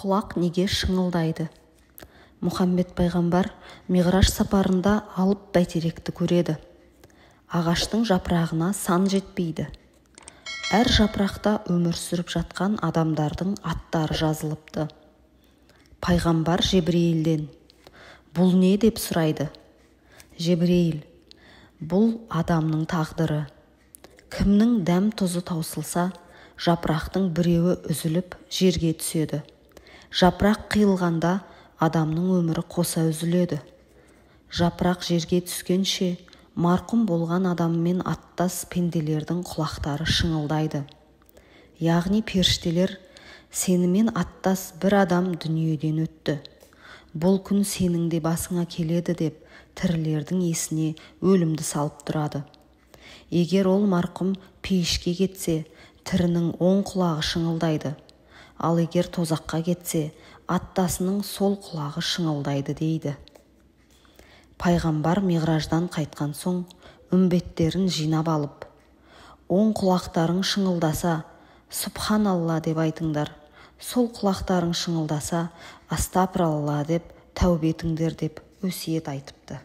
құлақ неге шыңылдайды? Мұхаммед пайғамбар миғраж сапарында алып бәйтеректі көреді. Ағаштың жапырағына сан жетпейді. Әр жапырақта өмір сүріп жатқан адамдардың аттары жазылыпты. Пайғамбар Жебірейілден: «Бұл не?» деп сұрайды. Жебірейіл: «Бұл адамның тағдыры. Кімнің дәм тұзы таусылса, жапырақтың біреуі үзіліп жерге түседі. Жапырақ қиылғанда адамның өмірі қоса үзіледі. Жапырақ жерге түскенше марқұм болған адаммен аттас пенделердің құлақтары шыңылдайды. Яғни періштелер: сенімен аттас бір адам дүниеден өтті. Бұл күн сенің де басыңа келеді деп тірілердің есіне өлімді салып тұрады. Егер ол марқұм пейішке кетсе, тірінің оң құлағы шыңылдайды. Ал егер тозаққа кетсе, аттасының сол құлағы шыңылдайды» дейді. Пайғамбар миғраждан қайтқан соң үмбеттерін жинап алып: «Оң құлақтарың шыңылдаса, Субханалла деп айтыңдар. Сол құлақтарың шыңылдаса, Астапыралла деп тәубе етіңдер» деп өсиет айтыпты.